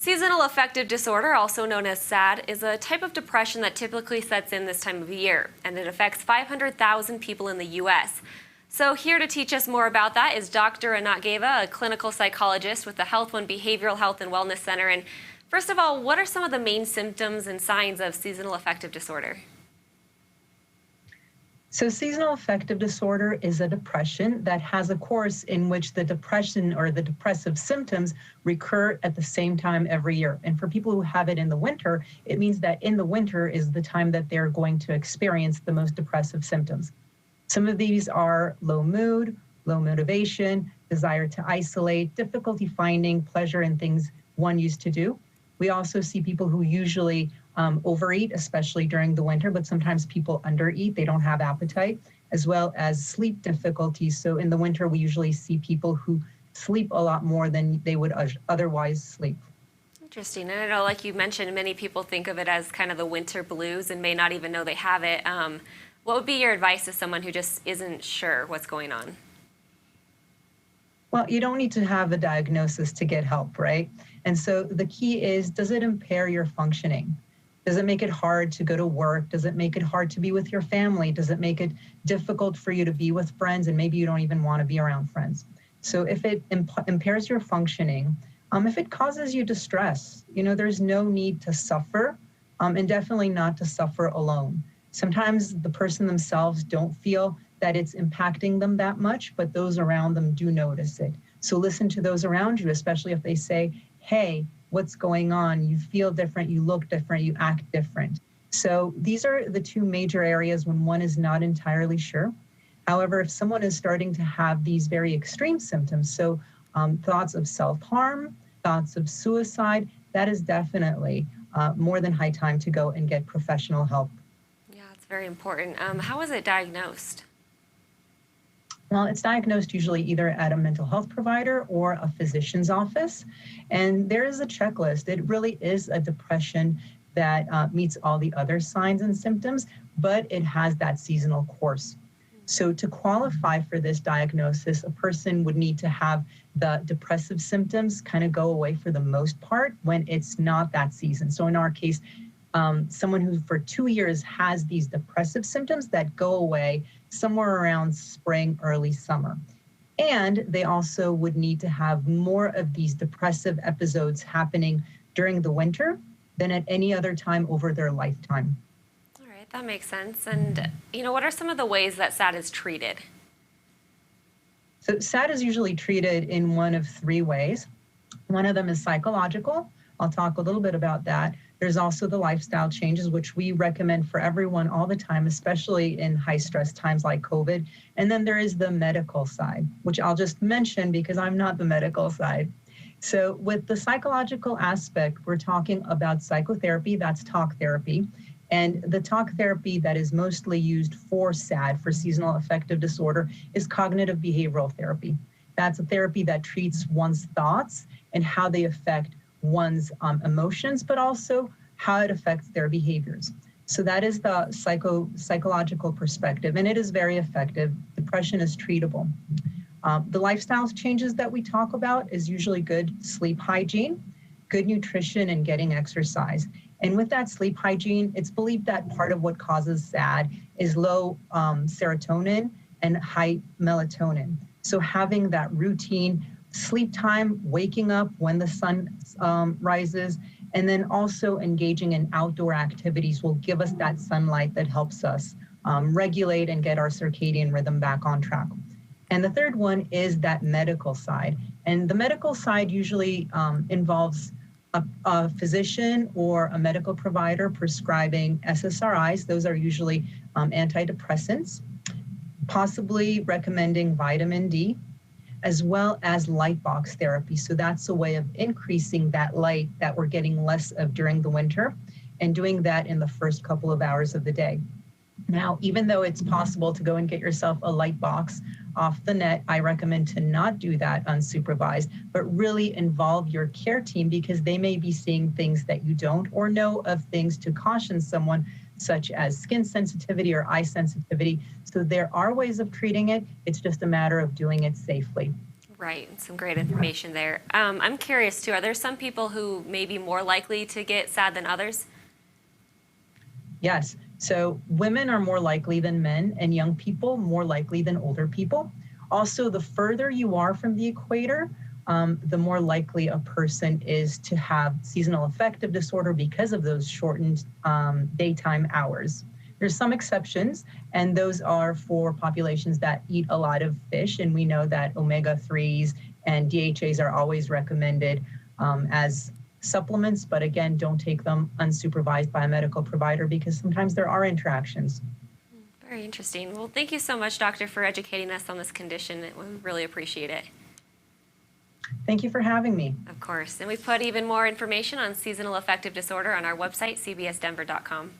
Seasonal affective disorder, also known as SAD, is a type of depression that typically sets in this time of year, and it affects 500,000 people in the U.S. So here to teach us more about that is Dr. Anat Geva, a clinical psychologist with the Health One Behavioral Health and Wellness Center. And first of all, what are some of the main symptoms and signs of seasonal affective disorder? So seasonal affective disorder is a depression that has a course in which the depression or the depressive symptoms recur at the same time every year. And for people who have it in the winter, it means that in the winter is the time that they're going to experience the most depressive symptoms. Some of these are low mood, low motivation, desire to isolate, difficulty finding pleasure in things one used to do. We also see people who usually overeat, especially during the winter, but sometimes people undereat, they don't have appetite, as well as sleep difficulties. So in the winter, we usually see people who sleep a lot more than they would otherwise sleep. Interesting. And I know, like you mentioned, many people think of it as kind of the winter blues and may not even know they have it. What would be your advice to someone who just isn't sure what's going on? Well, you don't need to have a diagnosis to get help, right? And so the key is, does it impair your functioning? Does it make it hard to go to work? Does it make it hard to be with your family? Does it make it difficult for you to be with friends? And maybe you don't even want to be around friends. So if it impairs your functioning, if it causes you distress, there's no need to suffer, and definitely not to suffer alone. Sometimes the person themselves don't feel that it's impacting them that much, but those around them do notice it. So listen to those around you, especially if they say, hey, what's going on? You feel different, you look different, you act different. So these are the two major areas when one is not entirely sure. However, if someone is starting to have these very extreme symptoms, so thoughts of self-harm, thoughts of suicide, that is definitely more than high time to go and get professional help. Yeah, it's very important. How is it diagnosed? Well, it's diagnosed usually either at a mental health provider or a physician's office. And there is a checklist. It really is a depression that meets all the other signs and symptoms, but it has that seasonal course. So to qualify for this diagnosis, a person would need to have the depressive symptoms kind of go away for the most part when it's not that season. So in our case, someone who for 2 years has these depressive symptoms that go away somewhere around spring, early summer. And they also would need to have more of these depressive episodes happening during the winter than at any other time over their lifetime. All right, that makes sense. And, what are some of the ways that SAD is treated? So SAD is usually treated in one of three ways. One of them is psychological. I'll talk a little bit about that. There's also the lifestyle changes, which we recommend for everyone all the time, especially in high stress times like COVID. And then there is the medical side, which I'll just mention because I'm not the medical side. So with the psychological aspect, we're talking about psychotherapy, that's talk therapy. And the talk therapy that is mostly used for SAD, for seasonal affective disorder, is cognitive behavioral therapy. That's a therapy that treats one's thoughts and how they affect one's emotions, but also how it affects their behaviors. So that is the psychological perspective, and it is very effective. Depression is treatable. The lifestyle changes that we talk about is usually good sleep hygiene, good nutrition, and getting exercise. And with that sleep hygiene, it's believed that part of what causes SAD is low serotonin and high melatonin. So having that routine sleep time, waking up when the sun rises, and then also engaging in outdoor activities will give us that sunlight that helps us regulate and get our circadian rhythm back on track. And the third one is that medical side. And the medical side usually involves a physician or a medical provider prescribing SSRIs. Those are usually antidepressants, possibly recommending vitamin D, as well as light box therapy. So that's a way of increasing that light that we're getting less of during the winter and doing that in the first couple of hours of the day. Now, even though it's possible to go and get yourself a light box off the net, I recommend to not do that unsupervised, but really involve your care team because they may be seeing things that you don't or know of things to caution someone such as skin sensitivity or eye sensitivity. So there are ways of treating it. It's just a matter of doing it safely. Right, some great information there. I'm curious too, are there some people who may be more likely to get SAD than others? Yes. So women are more likely than men, and young people more likely than older people. Also, the further you are from the equator, the more likely a person is to have seasonal affective disorder because of those shortened daytime hours. There's some exceptions, and those are for populations that eat a lot of fish, and we know that omega-3s and DHAs are always recommended as supplements, but again, don't take them unsupervised by a medical provider because sometimes there are interactions. Very interesting. Well, thank you so much, doctor, for educating us on this condition. We really appreciate it. Thank you for having me. Of course. And we put even more information on seasonal affective disorder on our website, cbsdenver.com.